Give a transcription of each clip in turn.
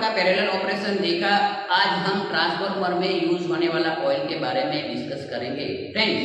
का parallel operation देखा। आज हम ट्रांसफार्मर में यूज होने वाला ऑयल के बारे में डिस्कस करेंगे। फ्रेंड्स,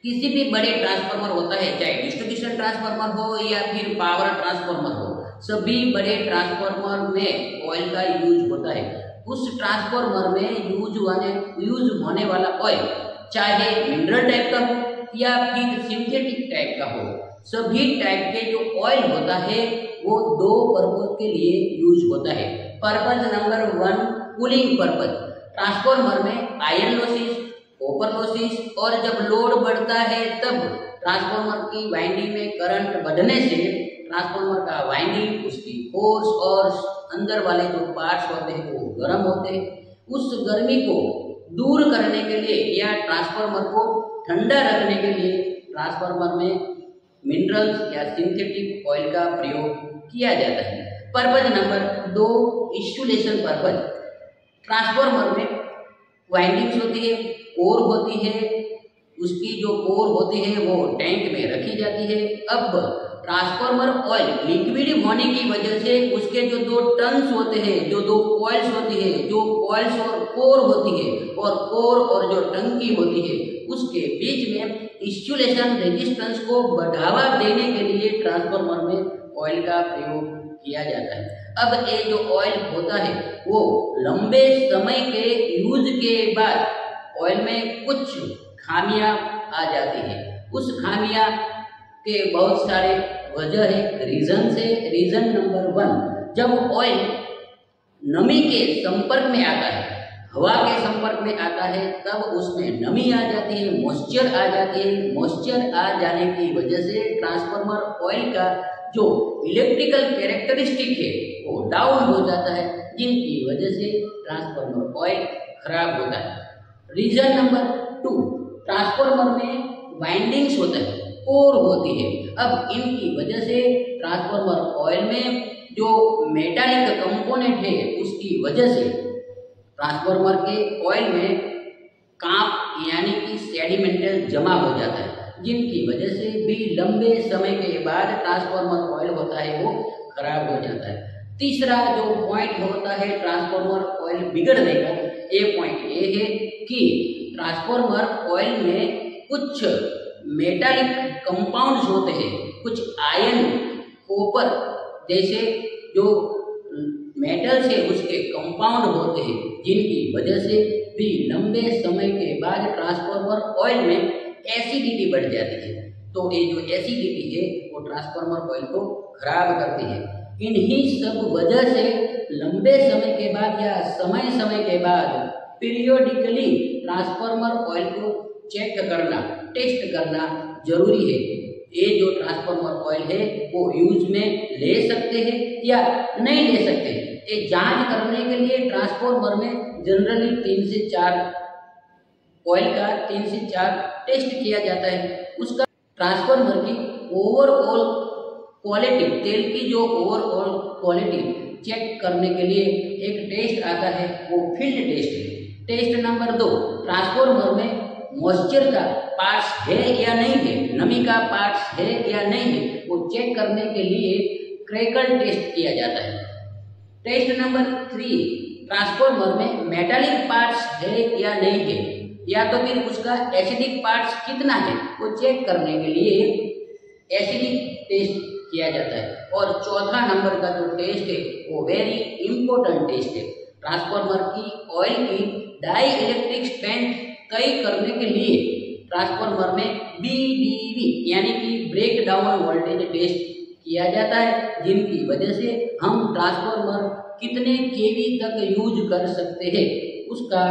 किसी भी बड़े ट्रांसफार्मर होता है, चाहे डिस्ट्रीब्यूशन ट्रांसफार्मर हो या फिर पावर ट्रांसफार्मर हो, सभी बड़े ट्रांसफार्मर में ऑयल का यूज होता है। उस ट्रांसफार्मर में यूज होने वाला ऑयल चाहे मिनरल टाइप का हो या फिर सिंथेटिक टाइप का हो, सभी टाइप के जो ऑयल होता है वो दो पर्पज के लिए यूज होता है। Purpose number 1, cooling purpose. Transformer में आयरन लॉसेस, कॉपर लॉसेस और जब लोड बढ़ता है तब ट्रांसफार्मर की वाइंडिंग में करंट बढ़ने से ट्रांसफार्मर का वाइंडिंग, उसकी फोर्स और अंदर वाले जो पार्ट्स होते हैं वो गर्म होते हैं। उस गर्मी को दूर करने के लिए या ट्रांसफार्मर को ठंडा रखने के लिए ट्रांसफार्मर में मिनरल्स या सिंथेटिक ऑयल का प्रयोग किया जाता है। Purpose number 2, insulation purpose. Transformer में वाइंडिंग्स होती है, कोर होती है, उसकी जो कोर होती है वो टैंक में रखी जाती है। अब ट्रांसफार्मर ऑयल लिक्विड होने की वजह से उसके जो दो टर्न्स होते हैं, जो दो कॉइल्स होती है, जो कॉइल्स और कोर होती है और कोर और जो टंकी होती है, उसके बीच में इंसुलेशन रेजिस्टेंस को बढ़ावा देने के लिए ट्रांसफार्मर में ऑयल का प्रयोग किया जाता है। अब ये जो ऑयल होता है वो लंबे समय के यूज के बाद ऑयल में कुछ खामियां आ जाती है। उस खामियां के बहुत सारे वजह है, रीजन से। रीजन नंबर 1, जब ऑयल नमी के संपर्क में आता है, हवा के संपर्क में आता है, तब उसमें नमी आ जाती है, मॉइस्चर आ जाती है। मॉइस्चर आ जाने की वजह से ट्रांसफार्मर ऑयल का जो इलेक्ट्रिकल कैरेक्टरिस्टिक है वो डाउन हो जाता है, जिनकी वजह से ट्रांसफार्मर ऑयल खराब होता है। रीजन नंबर 2, ट्रांसफार्मर में वाइंडिंग्स होता है, कोर होती है। अब इनकी वजह से ट्रांसफार्मर ऑयल में जो मेटालिक कंपोनेंट है उसकी वजह से ट्रांसफार्मर के ऑयल में कांप यानी कि सेडिमेंटल जमा हो जाता है, जिनकी वजह से भी लंबे समय के बाद ट्रांसफार्मर ऑयल होता है वो खराब हो जाता है। तीसरा जो पॉइंट होता है ट्रांसफार्मर ऑयल बिगड़ने का, ये पॉइंट ये है कि ट्रांसफार्मर ऑयल में कुछ मेटालिक कंपाउंड्स होते हैं, कुछ आयरन, कॉपर जैसे जो मेटल्स है उसके कंपाउंड होते हैं, जिनकी वजह से भी लंबे समय के बाद ट्रांसफार्मर ऑयल में एसिडिटी बढ़ जाती है। तो ये जो एसिडिटी है वो ट्रांसफार्मर ऑयल को खराब करती है। इन्हीं सब वजह से लंबे समय के बाद या समय के बाद पीरियोडिकली ट्रांसफार्मर ऑयल को चेक करना, टेस्ट करना जरूरी है। ये जो ट्रांसफार्मर ऑयल है वो यूज में ले सकते हैं या नहीं ले सकते। ये जांच करने के लिए ट्रांसफार्मर में जनरली 3 से 4 ऑयल का 3 से 4 टेस्ट किया जाता है। उसका ट्रांसफार्मर की ओवरऑल क्वालिटी, तेल की जो ओवरऑल क्वालिटी चेक करने के लिए एक टेस्ट आता है, वो फील्ड टेस्ट है। टेस्ट नंबर 2, ट्रांसफार्मर में मॉइस्चर का पार्ट्स है या नहीं है, नमी का पार्ट्स है या नहीं है, वो चेक करने के लिए क्रैकल टेस्ट किया जाता है। टेस्ट नंबर 3, ट्रांसफार्मर में मेटालिक पार्ट्स है या नहीं है, या तो फिर उसका एसिडिक पार्ट्स कितना है, वो चेक करने के लिए एसिडिक टेस्ट किया जाता है। और चौथा नंबर का जो टेस्ट है वो वेरी इंपॉर्टेंट टेस्ट है। ट्रांसफार्मर की ऑयल की डाई इलेक्ट्रिक स्ट्रेंथ तय करने के लिए ट्रांसफार्मर में BDV यानी कि ब्रेक डाउन वोल्टेज टेस्ट किया जाता है, जिनकी वजह से हम ट्रांसफार्मर कितने केवी तक यूज कर सकते हैं उसका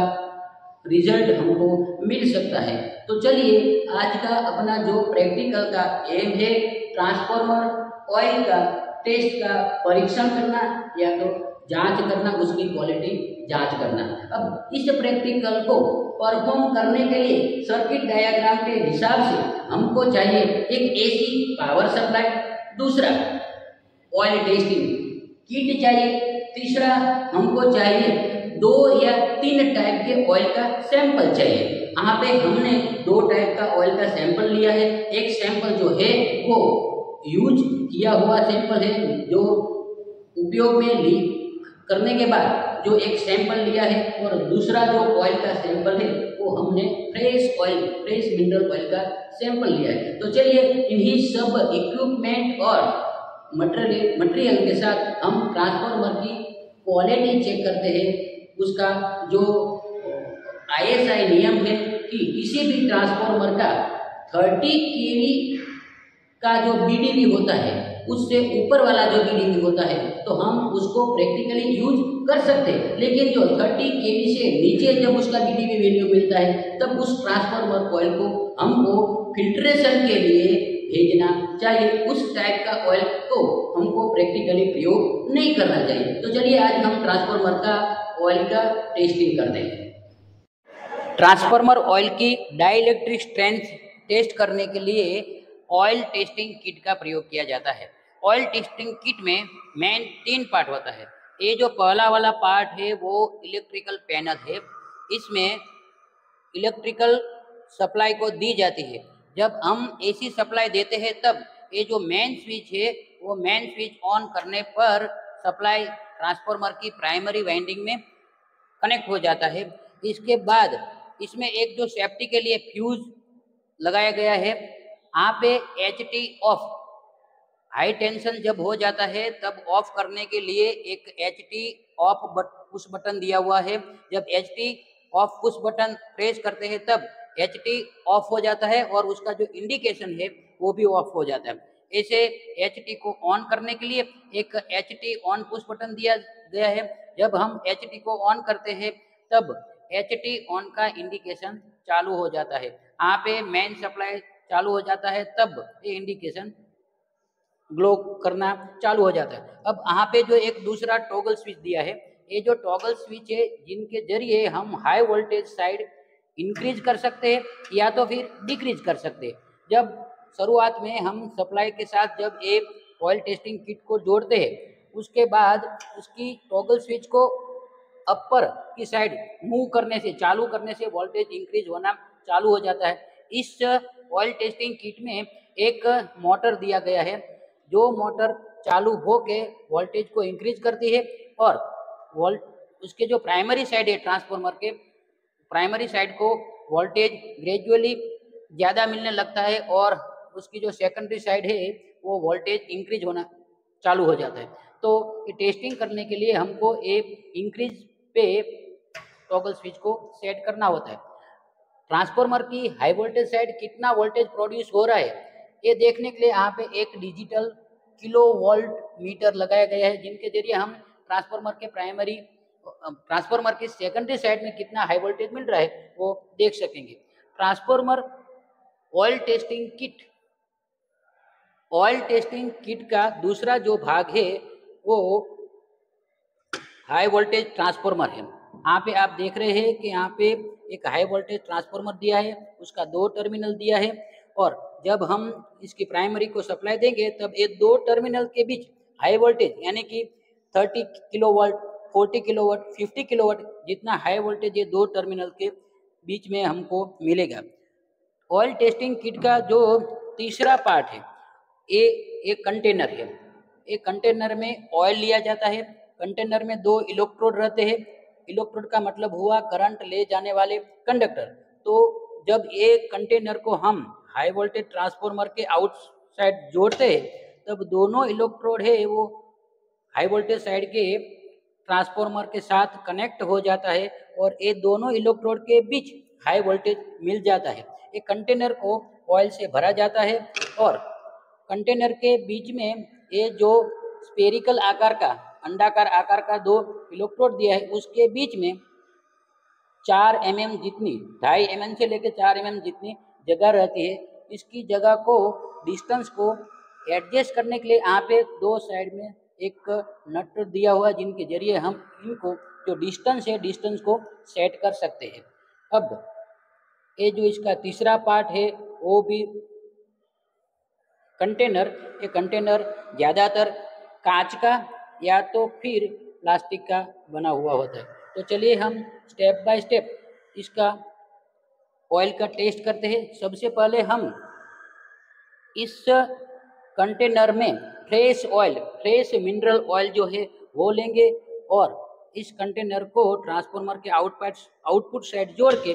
रिजल्ट हमको मिल सकता है। तो चलिए, आज का अपना जो प्रैक्टिकल का एम है ट्रांसफार्मर ऑयल का टेस्ट का परीक्षण करना या तो जांच करना, उसकी क्वालिटी जांच करना। अब इस प्रैक्टिकल को परफॉर्म करने के लिए सर्किट डायग्राम के हिसाब से हमको चाहिए एक AC पावर सप्लाई, दूसरा ऑयल टेस्टिंग किट चाहिए, तीसरा हमको चाहिए 2 या 3 टाइप के ऑयल का सैंपल चाहिए। यहाँ पे हमने 2 टाइप का ऑयल का सैंपल लिया है। एक सैंपल जो है वो यूज किया हुआ सैंपल है, जो उपयोग में करने के बाद जो एक सैंपल लिया है और दूसरा जो ऑयल का सैंपल है वो हमने फ्रेश मिनरल ऑयल का सैंपल लिया है। तो चलिए इन्हीं सब इक्विपमेंट और मटेरियल के साथ हम ट्रांसफार्मर की क्वालिटी चेक करते हैं। उसका जो ISI नियम है कि किसी भी ट्रांसफार्मर का 30 kV का जो BDV होता है उससे ऊपर वाला जो BDV होता है तो हम उसको प्रैक्टिकली यूज कर सकते हैं, लेकिन जो 30 kV से नीचे जब उसका BDV वैल्यू मिलता है तब उस ट्रांसफार्मर ऑयल को हमको फिल्ट्रेशन के लिए भेजना चाहिए। उस टाइप का ऑयल को हमको प्रैक्टिकली प्रयोग नहीं करना चाहिए। तो चलिए आज हम ट्रांसफार्मर का ऑयल का टेस्टिंग करते हैं। ट्रांसफार्मर ऑयल की डाइलेक्ट्रिक स्ट्रेंथ टेस्ट करने के लिए ऑयल टेस्टिंग किट का प्रयोग किया जाता है। ऑयल टेस्टिंग किट में मेन 3 पार्ट होता है। ये जो पहला वाला पार्ट है वो इलेक्ट्रिकल पैनल है। इसमें इलेक्ट्रिकल सप्लाई को दी जाती है। जब हम AC सप्लाई देते हैं तब ये जो मेन स्विच है वो मेन स्विच ऑन करने पर सप्लाई ट्रांसफार्मर की प्राइमरी वाइंडिंग में कनेक्ट हो जाता है। इसके बाद इसमें एक जो सेफ्टी के लिए फ्यूज लगाया गया है, यहाँ पे HT ऑफ, हाई टेंशन जब हो जाता है तब ऑफ करने के लिए एक HT ऑफ पुश बटन दिया हुआ है। जब HT of push button press करते हैं तब HT ऑफ हो जाता है और उसका जो इंडिकेशन है वो भी ऑफ हो जाता है। ऐसे HT को ऑन करने के लिए एक HT ऑन पुश बटन दिया गया है। जब हम HT को ऑन करते हैं तब HT ऑन का इंडिकेशन चालू हो जाता है। यहाँ पे मेन सप्लाई चालू हो जाता है तब ये इंडिकेशन ग्लो करना चालू हो जाता है। अब यहाँ पे जो एक दूसरा टॉगल स्विच दिया है, ये जो टॉगल स्विच है जिनके जरिए हम हाई वोल्टेज साइड इंक्रीज कर सकते हैं या तो फिर डिक्रीज कर सकते हैं। जब शुरुआत में हम सप्लाई के साथ जब एक ऑयल टेस्टिंग किट को जोड़ते हैं उसके बाद उसकी टॉगल स्विच को अपर की साइड मूव करने से, चालू करने से वोल्टेज इंक्रीज होना चालू हो जाता है। इस ऑयल टेस्टिंग किट में एक मोटर दिया गया है जो मोटर चालू होके वोल्टेज को इंक्रीज करती है और उसके जो प्राइमरी साइड है ट्रांसफार्मर के प्राइमरी साइड को वोल्टेज ग्रेजुअली ज़्यादा मिलने लगता है और उसकी जो सेकेंडरी साइड है वो वोल्टेज इंक्रीज होना चालू हो जाता है। तो ये टेस्टिंग करने के लिए हमको एक इंक्रीज पे टॉगल स्विच को सेट करना होता है। ट्रांसफार्मर की हाई वोल्टेज साइड कितना वोल्टेज प्रोड्यूस हो रहा है ये देखने के लिए यहाँ पे एक डिजिटल किलो वोल्ट मीटर लगाया गया है जिनके जरिए हम ट्रांसफार्मर की सेकेंडरी साइड में कितना हाई वोल्टेज मिल रहा है वो देख सकेंगे। ट्रांसफार्मर ऑयल टेस्टिंग किट का दूसरा जो भाग है वो हाई वोल्टेज ट्रांसफार्मर है। यहाँ पे आप देख रहे हैं कि यहाँ पे एक हाई वोल्टेज ट्रांसफार्मर दिया है, उसका 2 टर्मिनल दिया है और जब हम इसकी प्राइमरी को सप्लाई देंगे तब ये 2 टर्मिनल के बीच हाई वोल्टेज यानी कि 30 किलोवाट, 40 किलोवाट, 50 किलोवाट जितना हाई वोल्टेज ये 2 टर्मिनल के बीच में हमको मिलेगा। ऑयल टेस्टिंग किट का जो तीसरा पार्ट है ये एक कंटेनर है। एक कंटेनर में ऑयल लिया जाता है। कंटेनर में 2 इलेक्ट्रोड रहते हैं। इलेक्ट्रोड का मतलब हुआ करंट ले जाने वाले कंडक्टर। तो जब ये कंटेनर को हम हाई वोल्टेज ट्रांसफार्मर के आउटसाइड जोड़ते हैं तब दोनों इलेक्ट्रोड है वो हाई वोल्टेज साइड के ट्रांसफार्मर के साथ कनेक्ट हो जाता है और ये दोनों इलेक्ट्रोड के बीच हाई वोल्टेज मिल जाता है। एक कंटेनर को ऑयल से भरा जाता है और कंटेनर के बीच में ये जो स्फेरिकल आकार का, अंडाकार आकार का 2 इलेक्ट्रोड दिया है उसके बीच में 4 mm जितनी, 2.5 mm से लेकर 4 mm जितनी जगह रहती है। इसकी जगह को, डिस्टेंस को एडजस्ट करने के लिए यहाँ पे 2 साइड में एक नट दिया हुआ है जिनके जरिए हम इनको जो डिस्टेंस है डिस्टेंस को सेट कर सकते हैं। अब ये जो इसका तीसरा पार्ट है वो भी कंटेनर, ये कंटेनर ज़्यादातर कांच का या तो फिर प्लास्टिक का बना हुआ होता है। तो चलिए हम स्टेप बाय स्टेप इसका ऑयल का टेस्ट करते हैं। सबसे पहले हम इस कंटेनर में फ्रेश मिनरल ऑयल जो है वो लेंगे और इस कंटेनर को ट्रांसफार्मर के आउटपुट साइड जोड़ के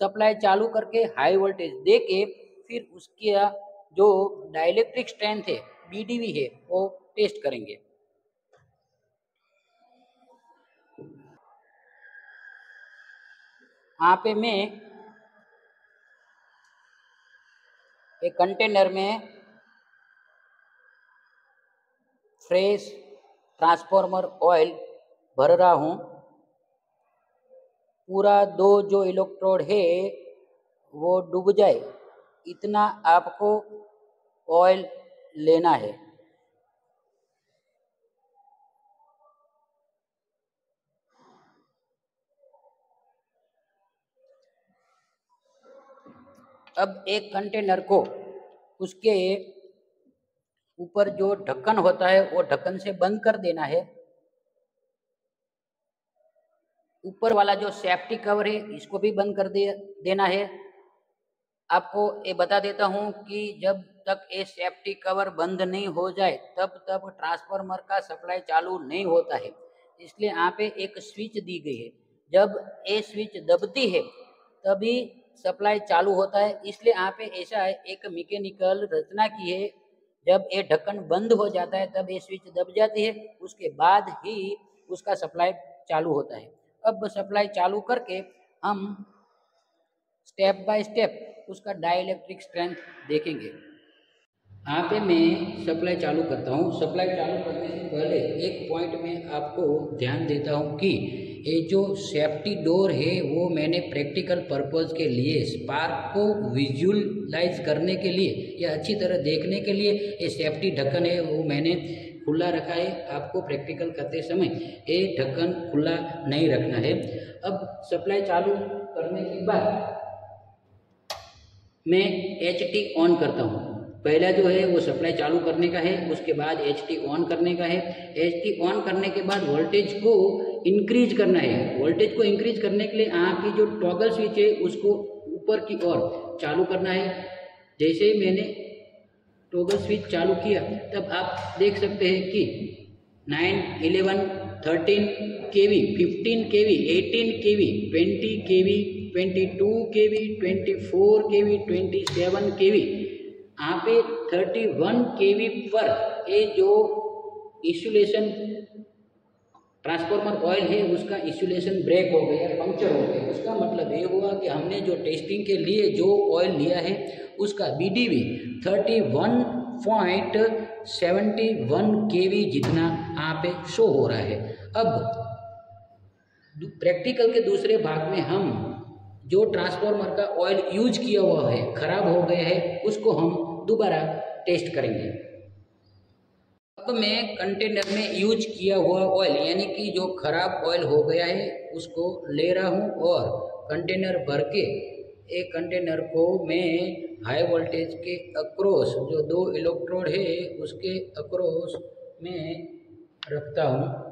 सप्लाई चालू करके हाई वोल्टेज दे के फिर उसकी जो डाइलेक्ट्रिक स्ट्रेंथ है BDV है वो टेस्ट करेंगे। यहाँ पे मैं एक कंटेनर में फ्रेश ट्रांसफार्मर ऑयल भर रहा हूँ। पूरा 2 जो इलेक्ट्रोड है वो डूब जाए इतना आपको ऑयल लेना है। अब एक कंटेनर को उसके ऊपर जो ढक्कन होता है वो ढक्कन से बंद कर देना है। ऊपर वाला जो सेफ्टी कवर है इसको भी बंद कर देना है। आपको ये बता देता हूँ कि जब तक ये सेफ्टी कवर बंद नहीं हो जाए तब तक ट्रांसफार्मर का सप्लाई चालू नहीं होता है। इसलिए यहाँ पे एक स्विच दी गई है, जब ये स्विच दबती है तभी सप्लाई चालू होता है। इसलिए यहाँ पे ऐसा है, एक मैकेनिकल रचना की है, जब ये ढक्कन बंद हो जाता है तब ये स्विच दब जाती है, उसके बाद ही उसका सप्लाई चालू होता है। अब सप्लाई चालू करके हम स्टेप बाय स्टेप उसका डाइलेक्ट्रिक स्ट्रेंथ देखेंगे। यहाँ पे मैं सप्लाई चालू करता हूँ। सप्लाई चालू करने से पहले एक पॉइंट में आपको ध्यान देता हूँ कि ये जो सेफ्टी डोर है वो मैंने प्रैक्टिकल पर्पस के लिए, स्पार्क को विजुअलाइज करने के लिए या अच्छी तरह देखने के लिए ये सेफ्टी ढक्कन है वो मैंने खुला रखा है। आपको प्रैक्टिकल करते समय ये ढक्कन खुला नहीं रखना है। अब सप्लाई चालू करने के बाद मैं HT ऑन करता हूँ। पहला जो है वो सप्लाई चालू करने का है, उसके बाद HT ऑन करने का है। HT ऑन करने के बाद वोल्टेज को इंक्रीज करना है। वोल्टेज को इंक्रीज करने के लिए यहाँ की जो टॉगल स्विच है उसको ऊपर की ओर चालू करना है। जैसे ही मैंने टॉगल स्विच चालू किया तब आप देख सकते हैं कि 9, 11, 13 kV, 15 kV, 18 kV, 20 kV, 22 kV, 24 kV, 27 kV, यहाँ पे 31 kV पर ये जो इंसुलेशन ट्रांसफार्मर ऑयल है उसका इंसुलेशन ब्रेक हो गया, पंक्चर हो गया। उसका मतलब ये हुआ कि हमने जो टेस्टिंग के लिए जो ऑयल लिया है उसका BDV 31.71 kV जितना यहाँ पे शो हो रहा है। अब प्रैक्टिकल के दूसरे भाग में हम जो ट्रांसफार्मर का ऑयल यूज किया हुआ है, खराब हो गया है, उसको हम दोबारा टेस्ट करेंगे। अब मैं कंटेनर में यूज किया हुआ ऑयल यानी कि जो खराब ऑयल हो गया है उसको ले रहा हूँ और कंटेनर भर के एक कंटेनर को मैं हाई वोल्टेज के अक्रॉस जो 2 इलेक्ट्रोड है उसके अक्रॉस में रखता हूँ।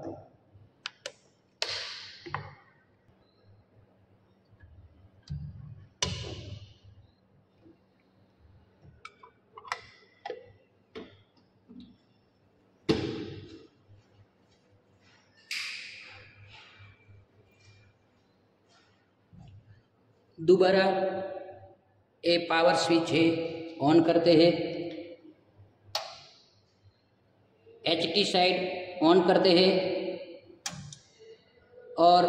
दोबारा ए पावर स्विच है ऑन करते हैं, HT साइड ऑन करते हैं और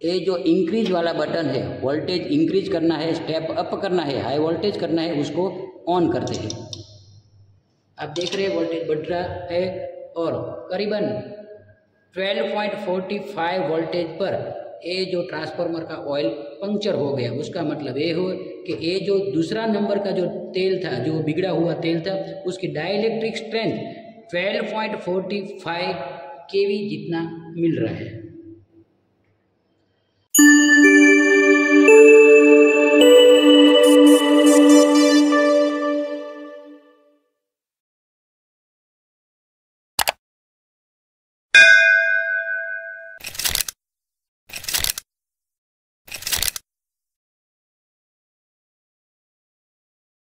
ये जो इंक्रीज वाला बटन है, वोल्टेज इंक्रीज करना है, स्टेप अप करना है, हाई वोल्टेज करना है, उसको ऑन करते हैं। आप देख रहे हैं वोल्टेज बढ़ रहा है और करीबन 12.45 वोल्टेज पर ये जो ट्रांसफार्मर का ऑयल पंक्चर हो गया। उसका मतलब ये हो कि ये जो दूसरा नंबर का जो तेल था, जो बिगड़ा हुआ तेल था, उसकी डाइलेक्ट्रिक स्ट्रेंथ 12.45 kV जितना मिल रहा है।